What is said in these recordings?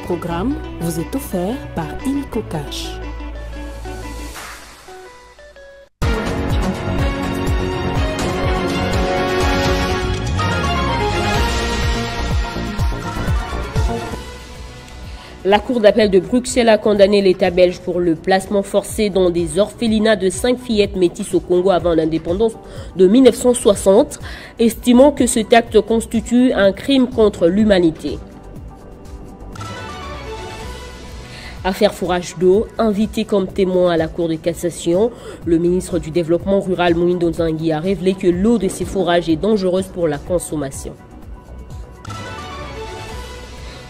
programme vous est offert par Illico Cash. La Cour d'appel de Bruxelles a condamné l'État belge pour le placement forcé dans des orphelinats de 5 fillettes métisses au Congo avant l'indépendance de 1960, estimant que cet acte constitue un crime contre l'humanité. Affaire fourrage d'eau, invité comme témoin à la Cour de cassation, le ministre du Développement rural Moïndo Nzangi a révélé que l'eau de ces fourrages est dangereuse pour la consommation.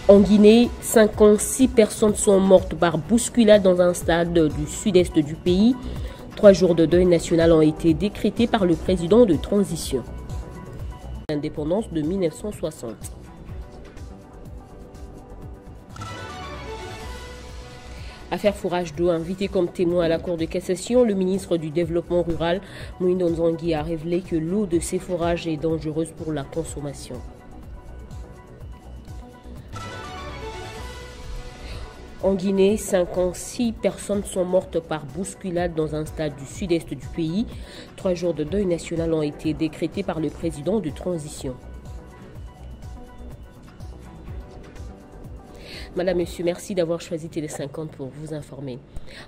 En Guinée, 56 personnes sont mortes par bousculade dans un stade du sud-est du pays. 3 jours de deuil national ont été décrétés par le président de transition. L'indépendance de 1960. Affaire fourrage d'eau, invité comme témoin à la Cour de cassation, le ministre du Développement rural Moïndo Nzangi a révélé que l'eau de ces fourrages est dangereuse pour la consommation. En Guinée, 56 personnes sont mortes par bousculade dans un stade du sud-est du pays. 3 jours de deuil national ont été décrétés par le président de transition. Madame, Monsieur, merci d'avoir choisi Télé 50 pour vous informer.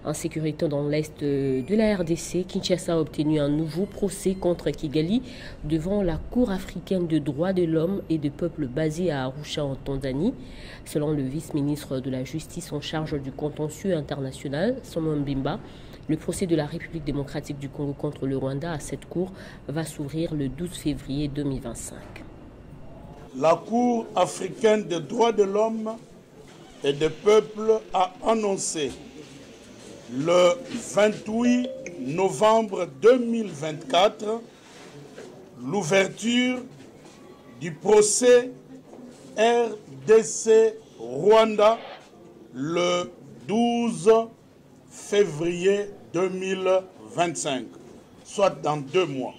En sécurité dans l'est de la RDC, Kinshasa a obtenu un nouveau procès contre Kigali devant la Cour africaine de droits de l'homme et des peuples basée à Arusha en Tanzanie. Selon le vice-ministre de la Justice en charge du contentieux international, Simon Mbimba, le procès de la République démocratique du Congo contre le Rwanda à cette cour va s'ouvrir le 12 février 2025. La Cour africaine des droits de l'homme et des peuples a annoncé le 28 novembre 2024 l'ouverture du procès RDC Rwanda le 12 février 2025, soit dans 2 mois.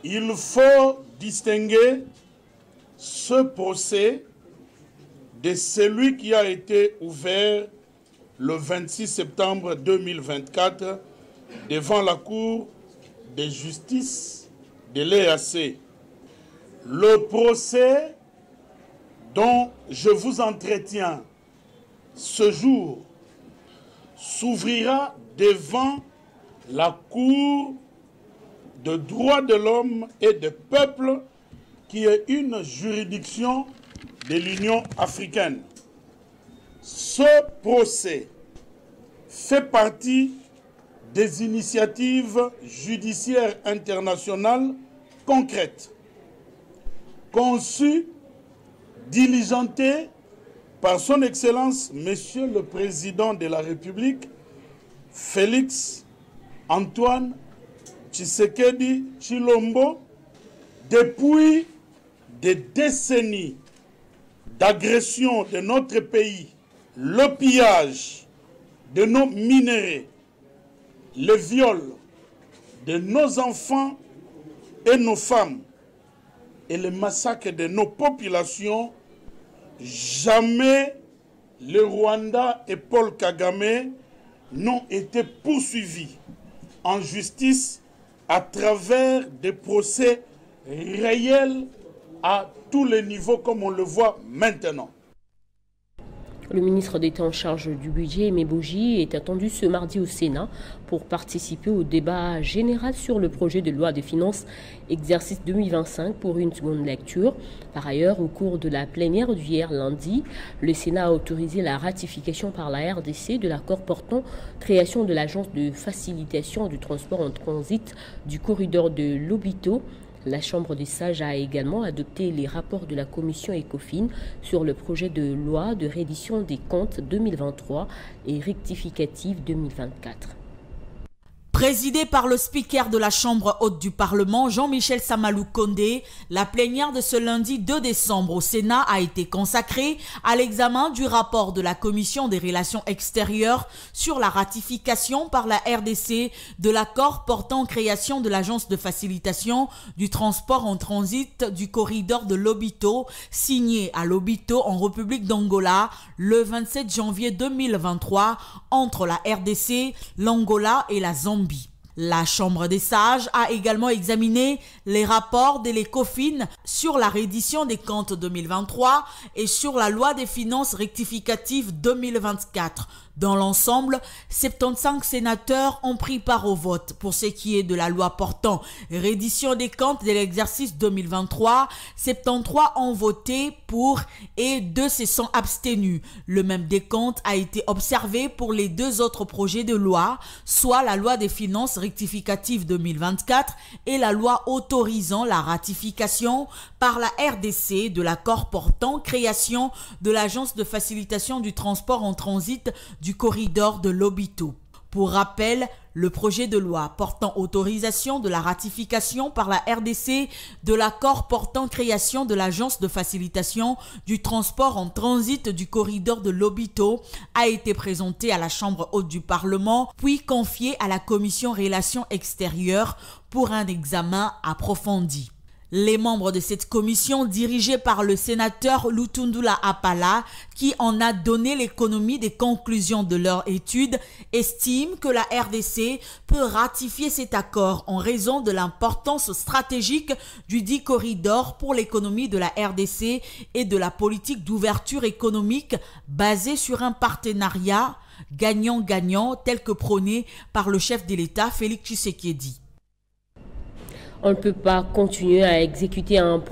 Il faut distinguer ce procès de celui qui a été ouvert le 26 septembre 2024 devant la Cour de justice de l'EAC. Le procès dont je vous entretiens ce jour s'ouvrira devant la Cour de droits de l'homme et des peuples qui est une juridiction de l'Union africaine. Ce procès fait partie des initiatives judiciaires internationales concrètes, conçues, diligentées par son Excellence, Monsieur le Président de la République, Félix Antoine Tshisekedi Tshilombo, depuis des décennies d'agression de notre pays, le pillage de nos minéraux, le viol de nos enfants et nos femmes et le massacre de nos populations, jamais le Rwanda et Paul Kagame n'ont été poursuivis en justice à travers des procès réels à tous les niveaux comme on le voit maintenant. Le ministre d'État en charge du budget, Aimé Boji, est attendu ce mardi au Sénat pour participer au débat général sur le projet de loi de finances exercice 2025 pour une seconde lecture. Par ailleurs, au cours de la plénière d'hier lundi, le Sénat a autorisé la ratification par la RDC de l'accord portant création de l'agence de facilitation du transport en transit du corridor de Lobito. La Chambre des sages a également adopté les rapports de la commission ECOFIN sur le projet de loi de reddition des comptes 2023 et rectificative 2024. Présidée par le speaker de la Chambre haute du Parlement, Jean-Michel Samalou Condé, la plénière de ce lundi 2 décembre au Sénat a été consacrée à l'examen du rapport de la Commission des relations extérieures sur la ratification par la RDC de l'accord portant création de l'Agence de facilitation du transport en transit du corridor de Lobito, signé à Lobito en République d'Angola le 27 janvier 2023 entre la RDC, l'Angola et la Zambie. La Chambre des sages a également examiné les rapports de l'ECOFIN sur la reddition des comptes 2023 et sur la loi des finances rectificatives 2024. Dans l'ensemble, 75 sénateurs ont pris part au vote. Pour ce qui est de la loi portant reddition des comptes de l'exercice 2023, 73 ont voté pour et 2 se sont abstenus. Le même décompte a été observé pour les 2 autres projets de loi, soit la loi des finances rectificatives 2024 et la loi autorisant la ratification par la RDC de l'accord portant création de l'Agence de facilitation du transport en transit du corridor de Lobito. Pour rappel, le projet de loi portant autorisation de la ratification par la RDC de l'accord portant création de l'Agence de facilitation du transport en transit du corridor de Lobito a été présenté à la Chambre haute du Parlement, puis confié à la Commission Relations extérieures pour un examen approfondi. Les membres de cette commission, dirigée par le sénateur Lutundula Apala, qui en a donné l'économie des conclusions de leur étude, estiment que la RDC peut ratifier cet accord en raison de l'importance stratégique du dit corridor pour l'économie de la RDC et de la politique d'ouverture économique basée sur un partenariat gagnant-gagnant tel que prôné par le chef de l'État Félix Tshisekedi. On ne peut pas continuer à exécuter un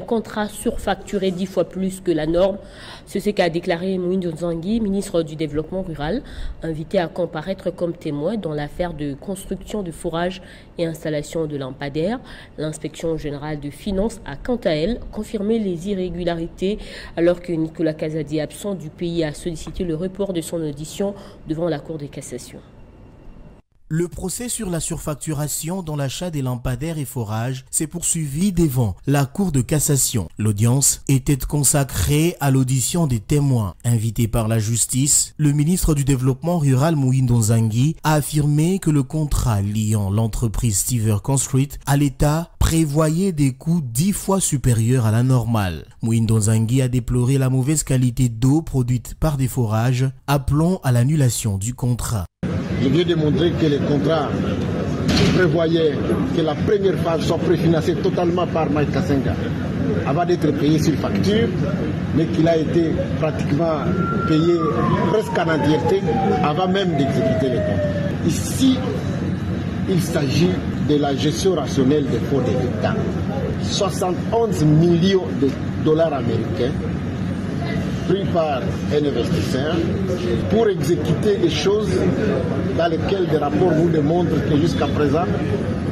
contrat surfacturé 10 fois plus que la norme. C'est ce qu'a déclaré Moïse Nzangi, ministre du Développement rural, invité à comparaître comme témoin dans l'affaire de construction de forages et installation de lampadaires. L'inspection générale de finances a quant à elle confirmé les irrégularités alors que Nicolas Kazadi, absent du pays, a sollicité le report de son audition devant la Cour de cassation. Le procès sur la surfacturation dans l'achat des lampadaires et forages s'est poursuivi devant la Cour de cassation. L'audience était consacrée à l'audition des témoins. Invité par la justice, le ministre du Développement rural Moïse Nzangi a affirmé que le contrat liant l'entreprise Stever Construct à l'État prévoyait des coûts 10 fois supérieurs à la normale. Moïse Nzangi a déploré la mauvaise qualité d'eau produite par des forages, appelant à l'annulation du contrat. Je viens de montrer que le contrat prévoyait que la première phase soit préfinancée totalement par Mike Kassenga avant d'être payé sur facture, mais qu'il a été pratiquement payé presque en entièreté avant même d'exécuter le contrat. Ici, il s'agit de la gestion rationnelle des fonds de l'État. 71 millions de dollars américains pris par un investisseur pour exécuter des choses dans lesquelles des rapports nous démontrent que jusqu'à présent,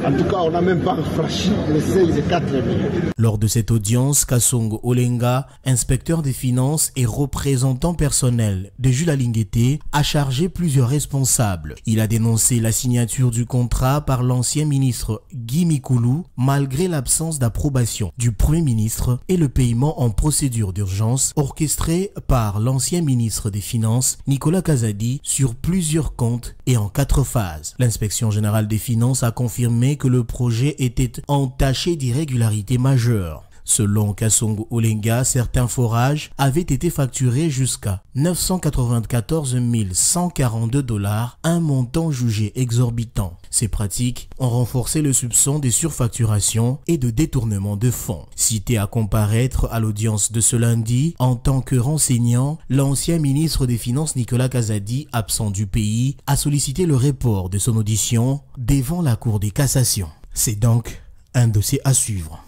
en tout cas, on n'a même pas franchi les 6 et 4 millions. Lors de cette audience, Kasongo Olenga, inspecteur des finances et représentant personnel de Jules Alinguete, a chargé plusieurs responsables. Il a dénoncé la signature du contrat par l'ancien ministre Guy Mikulu, malgré l'absence d'approbation du Premier ministre et le paiement en procédure d'urgence orchestré par l'ancien ministre des Finances, Nicolas Kazadi, sur plusieurs comptes et en 4 phases. L'inspection générale des finances a confirmé que le projet était entaché d'irrégularités majeures. Selon Kasongo Olenga, certains forages avaient été facturés jusqu'à 994 142 $, un montant jugé exorbitant. Ces pratiques ont renforcé le soupçon de surfacturation et de détournement de fonds. Cité à comparaître à l'audience de ce lundi, en tant que renseignant, l'ancien ministre des Finances Nicolas Kazadi, absent du pays, a sollicité le report de son audition devant la Cour de cassation. C'est donc un dossier à suivre.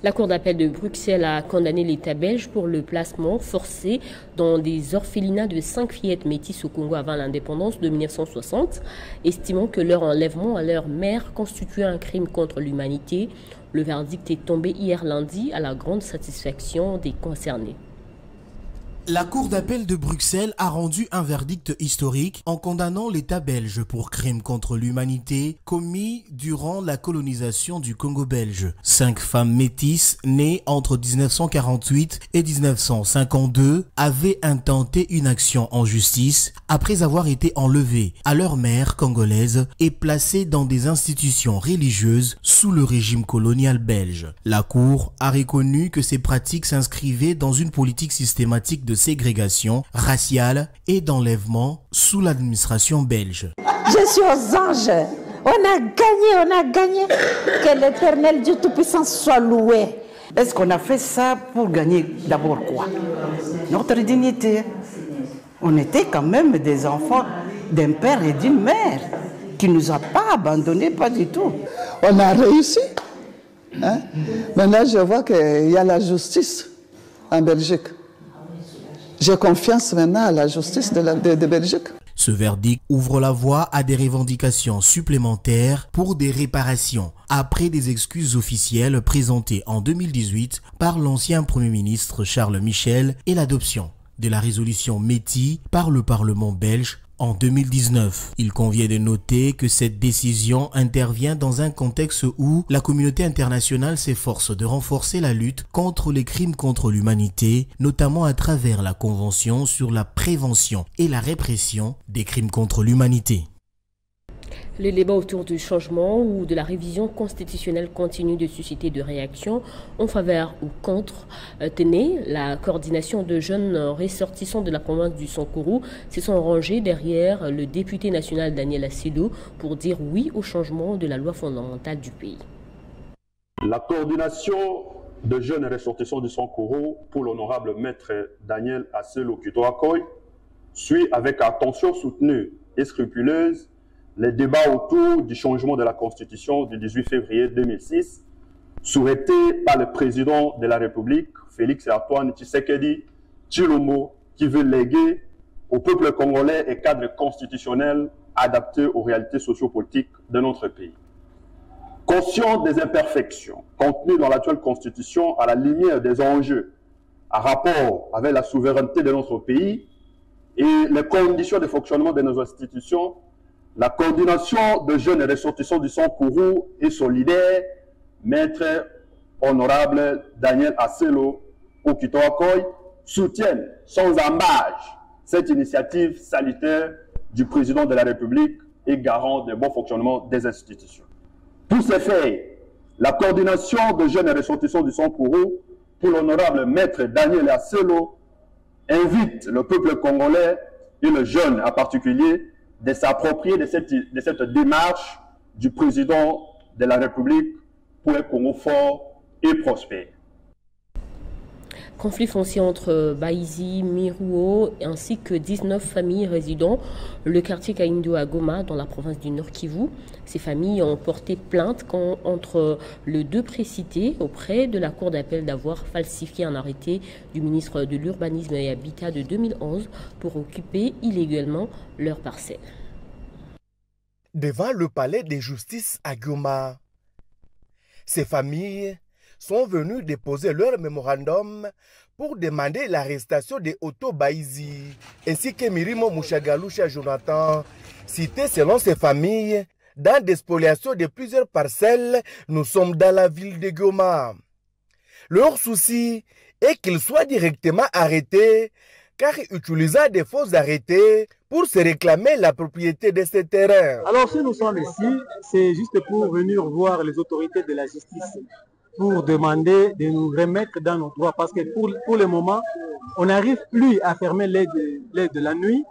La Cour d'appel de Bruxelles a condamné l'État belge pour le placement forcé dans des orphelinats de 5 fillettes métisses au Congo avant l'indépendance de 1960, estimant que leur enlèvement à leur mère constituait un crime contre l'humanité. Le verdict est tombé hier lundi à la grande satisfaction des concernés. La Cour d'appel de Bruxelles a rendu un verdict historique en condamnant l'État belge pour crimes contre l'humanité commis durant la colonisation du Congo belge. 5 femmes métisses nées entre 1948 et 1952 avaient intenté une action en justice après avoir été enlevées à leur mère congolaise et placées dans des institutions religieuses sous le régime colonial belge. La Cour a reconnu que ces pratiques s'inscrivaient dans une politique systématique de ségrégation raciale et d'enlèvement sous l'administration belge. Je suis aux anges. On a gagné. Que l'Éternel Dieu Tout-Puissant soit loué. Est-ce qu'on a fait ça pour gagner d'abord quoi? Notre dignité. On était quand même des enfants d'un père et d'une mère qui ne nous a pas abandonnés, pas du tout. On a réussi. Hein? Maintenant, je vois qu'il y a la justice en Belgique. J'ai confiance maintenant à la justice de Belgique. Ce verdict ouvre la voie à des revendications supplémentaires pour des réparations, après des excuses officielles présentées en 2018 par l'ancien Premier ministre Charles Michel et l'adoption de la résolution Métis par le Parlement belge en 2019. Il convient de noter que cette décision intervient dans un contexte où la communauté internationale s'efforce de renforcer la lutte contre les crimes contre l'humanité, notamment à travers la Convention sur la prévention et la répression des crimes contre l'humanité. Les débats autour du changement ou de la révision constitutionnelle continuent de susciter de réactions en faveur ou contre. Tenez, la coordination de jeunes ressortissants de la province du Sankourou se sont rangés derrière le député national Daniel Asselow pour dire oui au changement de la loi fondamentale du pays. La coordination de jeunes ressortissants du Sankourou pour l'honorable maître Daniel Asselow Kitoakoy suit avec attention soutenue et scrupuleuse les débats autour du changement de la Constitution du 18 février 2006, souhaité par le président de la République, Félix-Antoine Tshisekedi Tshilombo, qui veut léguer au peuple congolais un cadre constitutionnel adapté aux réalités sociopolitiques de notre pays. Conscient des imperfections contenues dans l'actuelle Constitution à la lumière des enjeux en rapport avec la souveraineté de notre pays et les conditions de fonctionnement de nos institutions, la coordination de jeunes ressortissants du Sankourou et solidaire, maître honorable Daniel Asselow Kitoakoy, soutiennent sans embâche cette initiative salutaire du président de la République et garant du bon fonctionnement des institutions. Pour ce faire, la coordination de jeunes ressortissants du Sankourou pour l'honorable maître Daniel Asselow invite le peuple congolais et le jeune en particulier de s'approprier de cette démarche du président de la République pour un Congo fort et prospère. Conflit foncier entre Baïzi, Miruo ainsi que 19 familles résidant le quartier Kaindo à Goma dans la province du Nord Kivu. Ces familles ont porté plainte contre les deux précités auprès de la Cour d'appel d'avoir falsifié un arrêté du ministre de l'Urbanisme et Habitat de 2011 pour occuper illégalement leurs parcelles. Devant le palais de justice à Goma, ces familles sont venus déposer leur mémorandum pour demander l'arrestation de Otto Baïzi ainsi que Mirimo Mushagalusha Jonathan, cités selon ces familles dans des spoliations de plusieurs parcelles. Nous sommes dans la ville de Goma. Leur souci est qu'ils soient directement arrêtés car utilisant des faux arrêtés pour se réclamer la propriété de ces terrains. Alors si nous sommes ici, c'est juste pour venir voir les autorités de la justice, pour demander de nous remettre dans nos droits, parce que pour le moment, on n'arrive plus à fermer l'aide de la nuit,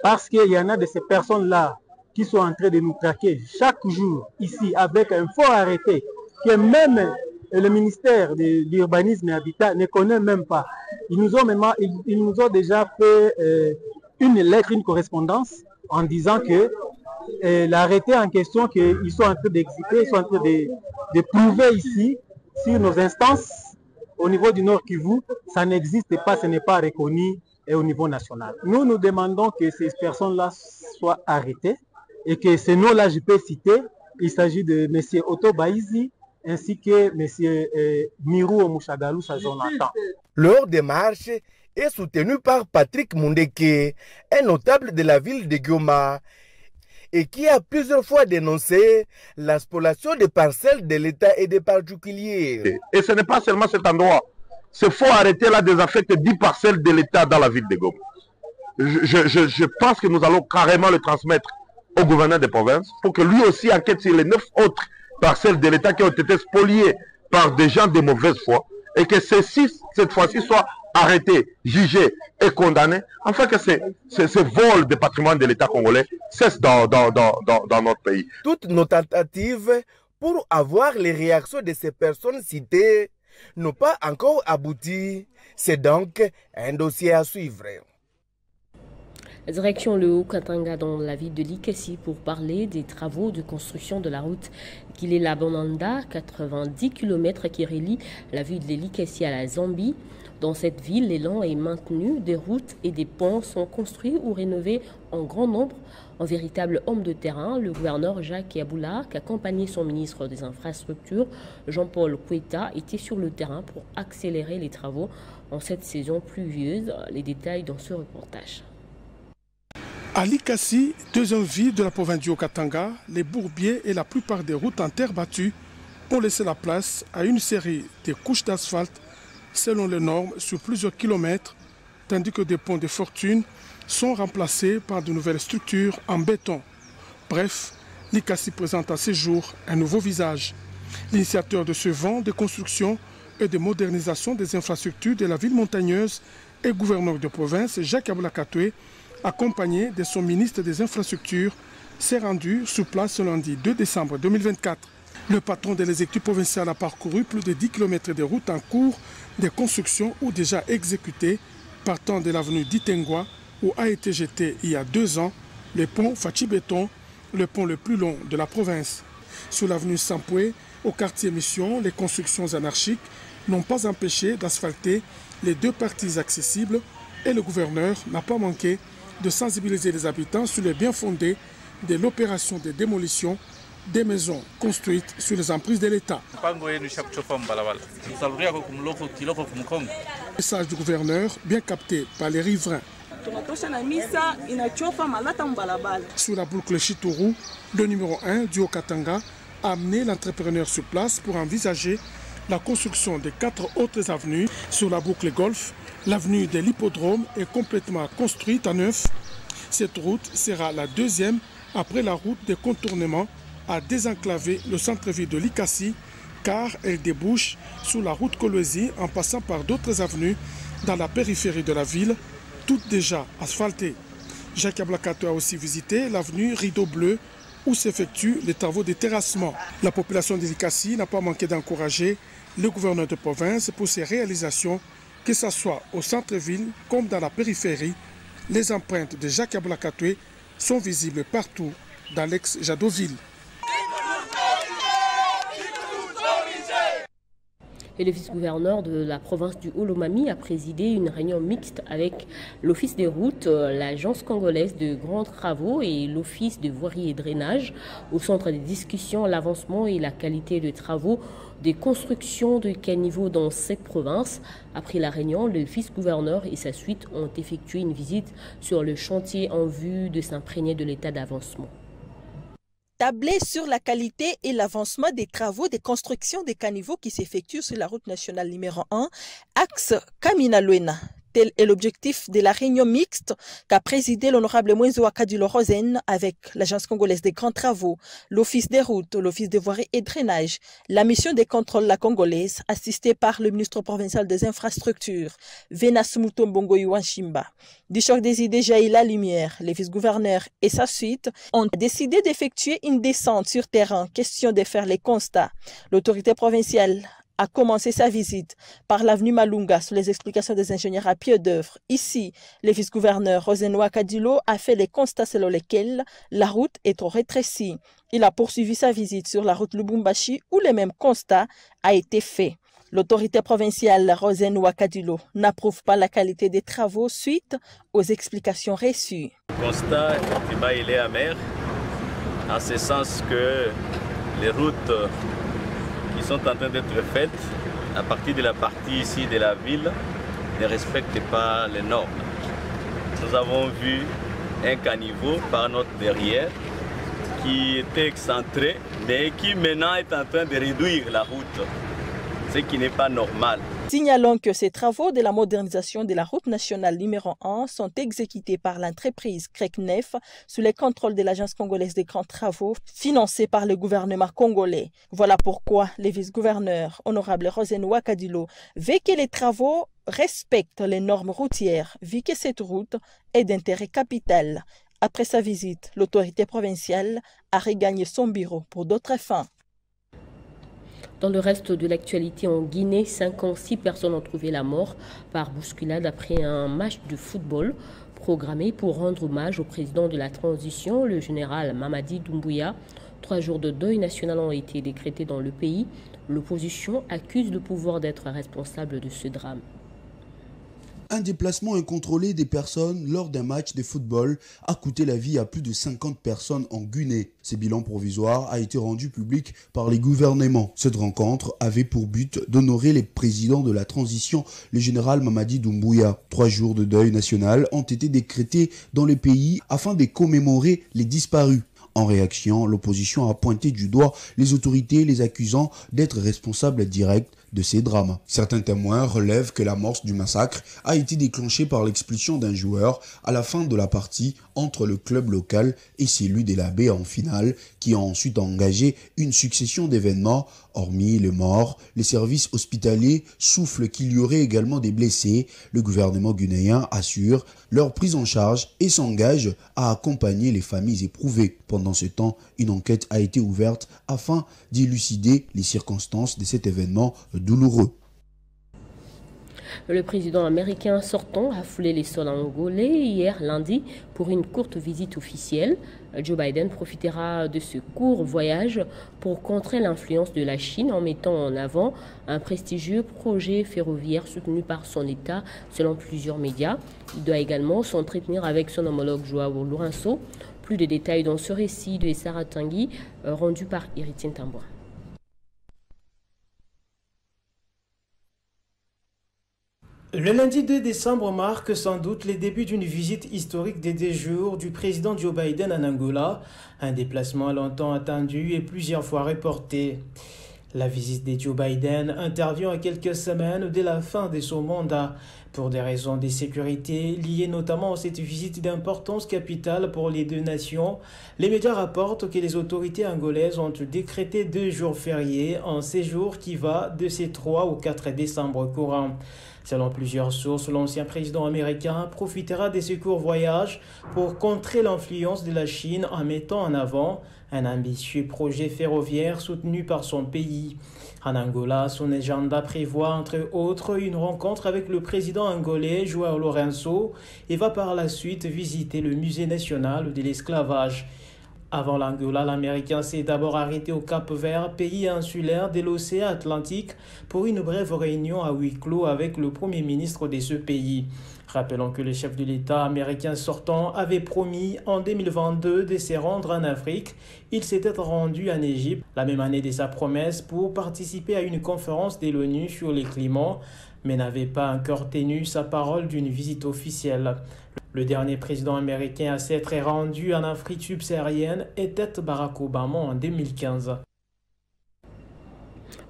parce qu'il y en a de ces personnes-là qui sont en train de nous traquer chaque jour ici avec un fort arrêté que même le ministère de l'Urbanisme et Habitat ne connaît même pas. Ils nous ont déjà fait une lettre, une correspondance en disant que l'arrêté en question qu'ils sont en train d'exécuter, ils sont en train de prouver ici sur nos instances au niveau du Nord Kivu, ça n'existe pas, ce n'est pas reconnu au niveau national. Nous demandons que ces personnes-là soient arrêtées et que ces noms-là, je peux citer, il s'agit de M. Otto Baïzi ainsi que M. Miruo Mushagalusha Jonathan. Leur démarche est soutenu par Patrick Mundeke, un notable de la ville de Goma, et qui a plusieurs fois dénoncé la spoliation des parcelles de l'État et des particuliers. Et ce n'est pas seulement cet endroit. Il faut arrêter là désaffecter 10 parcelles de l'État dans la ville de Goma. Je pense que nous allons carrément le transmettre au gouverneur de province pour que lui aussi enquête sur les 9 autres parcelles de l'État qui ont été spoliées par des gens de mauvaise foi et que ceux-ci, cette fois-ci, soient arrêtés, jugés et condamnés, afin que ce vol de patrimoine de l'État congolais cesse dans notre pays. Toutes nos tentatives pour avoir les réactions de ces personnes citées n'ont pas encore abouti. C'est donc un dossier à suivre. Direction le Haut-Katanga dans la ville de Likasi pour parler des travaux de construction de la route Kilela-Bonanda, 90 km qui relie la ville de Likasi à la Zambie. Dans cette ville, l'élan est maintenu, des routes et des ponts sont construits ou rénovés en grand nombre. En véritable homme de terrain, le gouverneur Jacques Yaboula, qui accompagnait son ministre des Infrastructures, Jean-Paul Koueta, était sur le terrain pour accélérer les travaux en cette saison pluvieuse. Les détails dans ce reportage. À Likasi, deuxième ville de la province du Haut-Katanga, les bourbiers et la plupart des routes en terre battue ont laissé la place à une série de couches d'asphalte selon les normes sur plusieurs kilomètres, tandis que des ponts de fortune sont remplacés par de nouvelles structures en béton. Bref, Likasi présente à ce jour un nouveau visage. L'initiateur de ce vent de construction et de modernisation des infrastructures de la ville montagneuse et gouverneur de province, Jacques Yaboula Katoué, accompagné de son ministre des Infrastructures, s'est rendu sur place ce lundi 2 décembre 2024. Le patron de l'exécutif provincial a parcouru plus de 10 km de routes en cours de construction ou déjà exécutées, partant de l'avenue d'Itengwa, où a été jeté il y a 2 ans le pont Fachi-Béton, le pont le plus long de la province. Sur l'avenue Sampoué, au quartier Mission, les constructions anarchiques n'ont pas empêché d'asphalter les 2 parties accessibles et le gouverneur n'a pas manqué de sensibiliser les habitants sur les bien fondés de l'opération de démolition des maisons construites sur les emprises de l'État. Le message du gouverneur, bien capté par les riverains. Sur la boucle Chitourou, le numéro 1 du Haut-Katanga a amené l'entrepreneur sur place pour envisager la construction de 4 autres avenues. Sur la boucle Golfe, l'avenue de l'Hippodrome est complètement construite en neuf. Cette route sera la deuxième après la route de contournement à désenclaver le centre-ville de Likasi car elle débouche sur la route Kolwezi en passant par d'autres avenues dans la périphérie de la ville, toutes déjà asphaltées. Jacques Yaboula Katoué a aussi visité l'avenue Rideau Bleu où s'effectuent les travaux de terrassement. La population de Likasi n'a pas manqué d'encourager le gouverneur de province pour ses réalisations, que ce soit au centre-ville comme dans la périphérie. Les empreintes de Jacques Yaboula Katoué sont visibles partout dans l'ex-Jadoville. Et le vice-gouverneur de la province du Haut-Lomami a présidé une réunion mixte avec l'Office des routes, l'Agence congolaise de grands travaux et l'Office de voirie et drainage. Au centre des discussions, l'avancement et la qualité de travaux des constructions de caniveaux dans cette province. Après la réunion, le vice-gouverneur et sa suite ont effectué une visite sur le chantier en vue de s'imprégner de l'état d'avancement. Tabler sur la qualité et l'avancement des travaux de construction des caniveaux qui s'effectuent sur la route nationale numéro 1, axe Kamina-Luena. Tel est l'objectif de la réunion mixte qu'a présidé l'honorable Mwenzo Akadilo Rosen avec l'Agence congolaise des grands travaux, l'Office des routes, l'Office de voirie et drainage, la mission des contrôles la congolaise, assistée par le ministre provincial des infrastructures, Venas Mutombongo Yuanshimba. Du choc des idées jaillit la lumière. Les vice-gouverneurs et sa suite ont décidé d'effectuer une descente sur terrain, question de faire les constats. L'autorité provinciale a commencé sa visite par l'avenue Malunga sous les explications des ingénieurs à pied d'œuvre. Ici, le vice-gouverneur Rosenoa Kadilo a fait les constats selon lesquels la route est trop rétrécie. Il a poursuivi sa visite sur la route Lubumbashi où le même constat a été fait. L'autorité provinciale Rosenoa Kadilo n'approuve pas la qualité des travaux suite aux explications reçues. Le constat, effectivement, il est amer, en ce sens que les routes qui sont en train d'être faites à partir de la partie ici de la ville ne respectent pas les normes. Nous avons vu un caniveau par notre derrière qui était excentré, mais qui maintenant est en train de réduire la route, ce qui n'est pas normal. Signalons que ces travaux de la modernisation de la route nationale numéro 1 sont exécutés par l'entreprise CRECNEF sous le contrôle de l'Agence congolaise des grands travaux financée par le gouvernement congolais. Voilà pourquoi le vice-gouverneur honorable Rosen Wakadilo veut que les travaux respectent les normes routières, vu que cette route est d'intérêt capital. Après sa visite, l'autorité provinciale a regagné son bureau pour d'autres fins. Dans le reste de l'actualité en Guinée, 56 personnes ont trouvé la mort par bousculade après un match de football programmé pour rendre hommage au président de la transition, le général Mamadi Doumbouya. 3 jours de deuil national ont été décrétés dans le pays. L'opposition accuse le pouvoir d'être responsable de ce drame. Un déplacement incontrôlé des personnes lors d'un match de football a coûté la vie à plus de 50 personnes en Guinée. Ce bilan provisoire a été rendu public par les gouvernements. Cette rencontre avait pour but d'honorer les présidents de la transition, le général Mamadi Doumbouya. 3 jours de deuil national ont été décrétés dans le pays afin de commémorer les disparus. En réaction, l'opposition a pointé du doigt les autorités les accusant d'être responsables directs de ces drames. Certains témoins relèvent que l'amorce du massacre a été déclenchée par l'expulsion d'un joueur à la fin de la partie entre le club local et celui de la baie en finale, qui a ensuite engagé une succession d'événements. Hormis les morts, les services hospitaliers soufflent qu'il y aurait également des blessés. Le gouvernement guinéen assure leur prise en charge et s'engage à accompagner les familles éprouvées. Pendant ce temps, une enquête a été ouverte afin d'élucider les circonstances de cet événement douloureux. Le président américain sortant a foulé les sols angolais hier lundi pour une courte visite officielle. Joe Biden profitera de ce court voyage pour contrer l'influence de la Chine en mettant en avant un prestigieux projet ferroviaire soutenu par son État selon plusieurs médias. Il doit également s'entretenir avec son homologue Joao Lourenço. Plus de détails dans ce récit de Sarah Tanguy rendu par Héritienne Tambois. Le lundi 2 décembre marque sans doute les débuts d'une visite historique des 2 jours du président Joe Biden en Angola, un déplacement longtemps attendu et plusieurs fois reporté. La visite de Joe Biden intervient à quelques semaines de la fin de son mandat. Pour des raisons de sécurité liées notamment à cette visite d'importance capitale pour les 2 nations, les médias rapportent que les autorités angolaises ont décrété 2 jours fériés, un séjour qui va de ces 3 au 4 décembre courant. Selon plusieurs sources, l'ancien président américain profitera de ce court voyage pour contrer l'influence de la Chine en mettant en avant un ambitieux projet ferroviaire soutenu par son pays. En Angola, son agenda prévoit entre autres une rencontre avec le président angolais Joao Lourenço et va par la suite visiter le musée national de l'esclavage. Avant l'Angola, l'Américain s'est d'abord arrêté au Cap-Vert, pays insulaire de l'océan Atlantique, pour une brève réunion à huis clos avec le Premier ministre de ce pays. Rappelons que le chef de l'État américain sortant avait promis en 2022 de se rendre en Afrique. Il s'était rendu en Égypte la même année de sa promesse pour participer à une conférence de l'ONU sur le climat, mais n'avait pas encore tenu sa parole d'une visite officielle. Le dernier président américain à s'être rendu en Afrique subsaharienne était Barack Obama en 2015.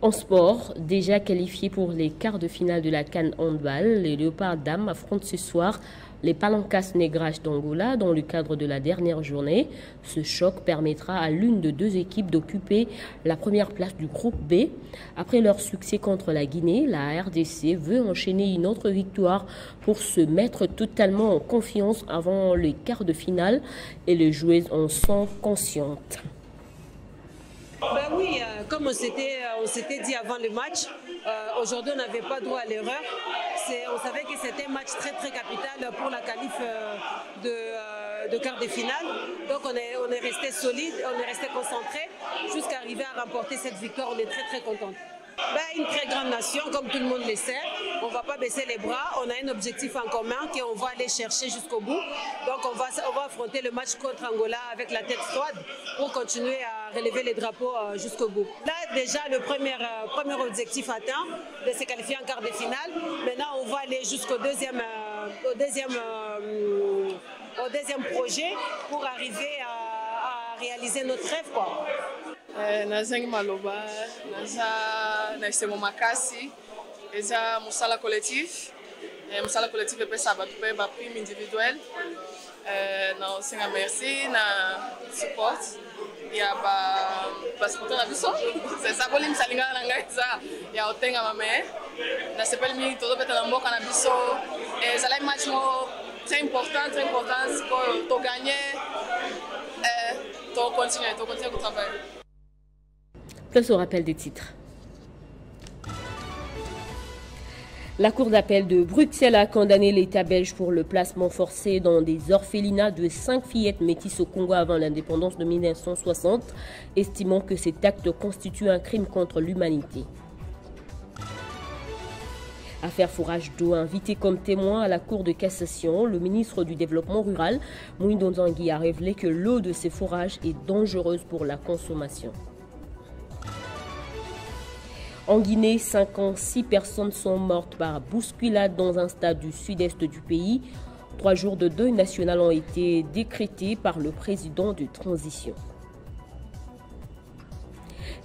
En sport, déjà qualifiés pour les quarts de finale de la CAN Handball, les Léopards dames affrontent ce soir les Palancas Negras d'Angola dans le cadre de la dernière journée. Ce choc permettra à l'une de 2 équipes d'occuper la première place du groupe B. Après leur succès contre la Guinée, la RDC veut enchaîner une autre victoire pour se mettre totalement en confiance avant les quarts de finale et les joueuses en sont conscientes. Ben oui, comme on s'était dit avant le match, aujourd'hui on n'avait pas droit à l'erreur. On savait que c'était un match très très capital pour la qualif de quart de finale. Donc on est resté solide, on est resté concentré jusqu'à arriver à remporter cette victoire. On est très très contents. Ben, une très grande nation, comme tout le monde le sait. on ne va pas baisser les bras. On a un objectif en commun qu'on va aller chercher jusqu'au bout. Donc on va affronter le match contre Angola avec la tête froide pour continuer à relever les drapeaux jusqu'au bout. Là déjà le premier objectif atteint de se qualifier en quart de finale. Maintenant on va aller jusqu'au deuxième projet pour arriver à réaliser notre rêve, quoi. Nazangi maloba, naza makasi, eza musala collectif. Musala collectif est ça, ba prime individuel. Na singa merci na support. Ya ba support na biso. C'est ça bolim salinga na ngai za ya otenga mame. Na sepel mi todo beta na mboka na biso. Ça là match très important pour gagner. Continuer au travail. Place au rappel des titres. La Cour d'appel de Bruxelles a condamné l'État belge pour le placement forcé dans des orphelinats de 5 fillettes métisses au Congo avant l'indépendance de 1960, estimant que cet acte constitue un crime contre l'humanité. Affaire fourrage d'eau, invité comme témoin à la Cour de cassation, le ministre du Développement rural, Mouindo Nzangi, a révélé que l'eau de ces fourrages est dangereuse pour la consommation. En Guinée, 56 personnes sont mortes par bousculade dans un stade du sud-est du pays. 3 jours de deuil national ont été décrétés par le président de transition.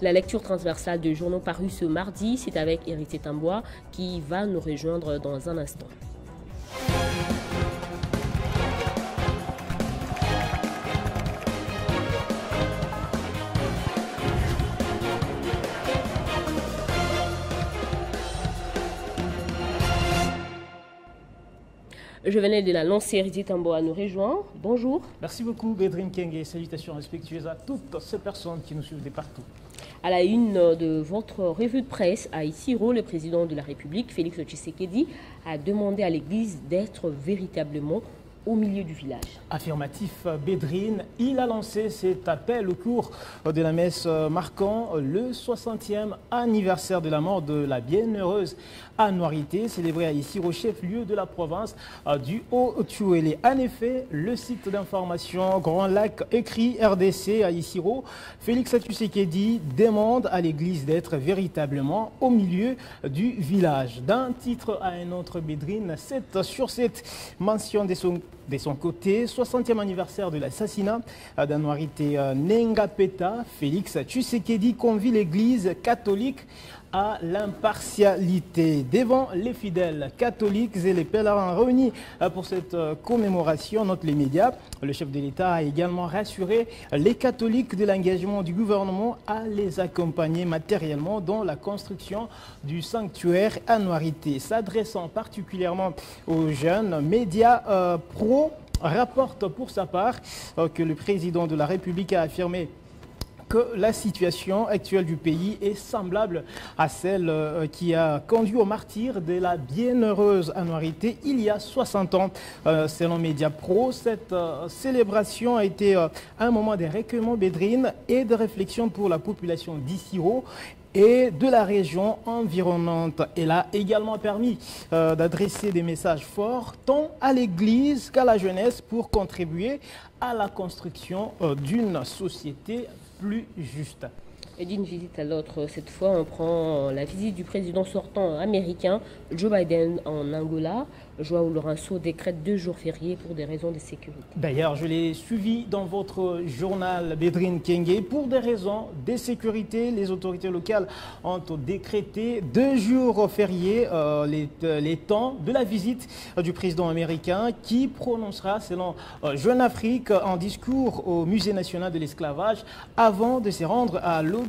La lecture transversale de journaux parus ce mardi, c'est avec Héritier Tambois qui va nous rejoindre dans un instant. Je venais de la lancer, Héritier Tamboa nous rejoint. Bonjour. Merci beaucoup, Bédrine Kenge. Salutations respectueuses à toutes ces personnes qui nous suivent de partout. À la une de votre revue de presse à Isiro, le président de la République, Félix Tshisekedi, a demandé à l'Église d'être véritablement au milieu du village. Affirmatif, Bédrine, il a lancé cet appel au cours de la messe marquant le 60e anniversaire de la mort de la bienheureuse Anouarité, célébrée à Isiro, chef-lieu de la province du Haut-Tuélé. En effet, le site d'information Grand Lac écrit RDC à Isiro, Félix Tshisekedi demande à l'Église d'être véritablement au milieu du village. D'un titre à un autre, Bédrine, sur cette mention de son côté, 60e anniversaire de l'assassinat d'Anouarité Nengapeta, Félix Tshisekedi convie l'Église catholique à l'impartialité. Devant les fidèles catholiques et les pèlerins réunis pour cette commémoration, notent les médias, le chef de l'État a également rassuré les catholiques de l'engagement du gouvernement à les accompagner matériellement dans la construction du sanctuaire Anouarité. S'adressant particulièrement aux jeunes, médias pro rapportent pour sa part que le président de la République a affirmé que la situation actuelle du pays est semblable à celle qui a conduit au martyre de la bienheureuse Anouarité il y a 60 ans. Selon Média Pro, cette célébration a été un moment de recueillement, Bédrine, et de réflexion pour la population d'Isiro et de la région environnante. Elle a également permis d'adresser des messages forts tant à l'Église qu'à la jeunesse pour contribuer à la construction d'une société plus juste. Et d'une visite à l'autre, cette fois on prend la visite du président sortant américain Joe Biden en Angola. Joao Lourenço décrète 2 jours fériés pour des raisons de sécurité. D'ailleurs, je l'ai suivi dans votre journal, Bédrine Kenge. Pour des raisons de sécurité, les autorités locales ont décrété 2 jours fériés, les temps de la visite du président américain qui prononcera, selon Jeune Afrique, un discours au Musée national de l'esclavage avant de se rendre à l'hôpital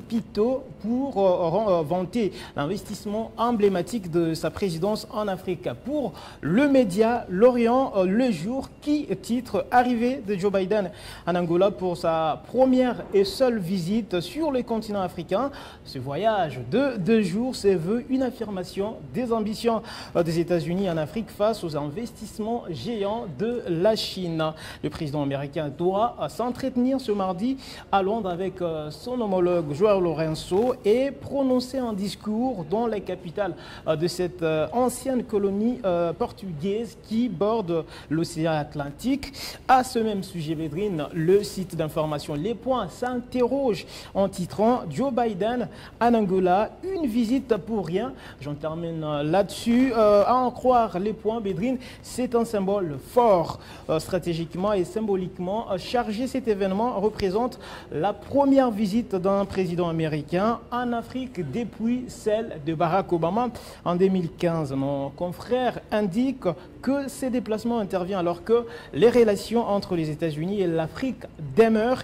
pour vanter l'investissement emblématique de sa présidence en Afrique. Pour le média L'Orient, le jour, qui titre « Arrivée de Joe Biden en Angola pour sa première et seule visite sur le continent africain ». Ce voyage de 2 jours se veut une affirmation des ambitions des États-Unis en Afrique face aux investissements géants de la Chine. Le président américain doit s'entretenir ce mardi à Londres avec son homologue Joe João Lourenço est prononcé en discours dans la capitale de cette ancienne colonie portugaise qui borde l'océan Atlantique. À ce même sujet, Bédrine, le site d'information Les Points s'interroge en titrant « Joe Biden en Angola, une visite pour rien ». J'en termine là-dessus. À en croire Les Points, Bédrine, c'est un symbole fort, stratégiquement et symboliquement chargé. Cet événement représente la première visite d'un président américain en Afrique depuis celle de Barack Obama en 2015. Nos confrères indiquent que ces déplacements interviennent alors que les relations entre les États-Unis et l'Afrique demeurent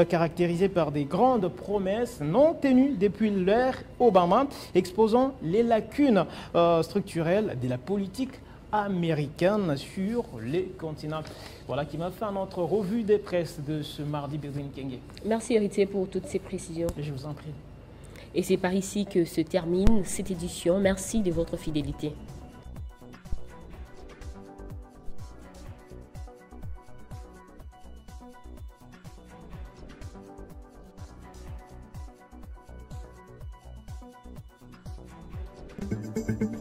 caractérisées par des grandes promesses non tenues depuis l'ère Obama, exposant les lacunes structurelles de la politique américaine sur les continents. Voilà qui m'a fait notre revue des presses de ce mardi, Bédrine Kenge. Merci Héritier pour toutes ces précisions. Je vous en prie. Et c'est par ici que se termine cette édition. Merci de votre fidélité.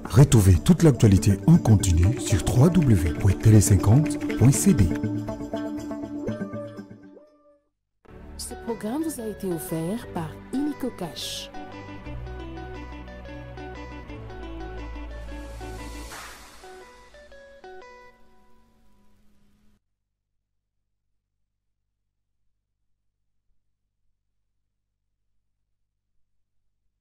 Retrouvez toute l'actualité en continu sur www.tele50.cd. Ce programme vous a été offert par Illico Cash.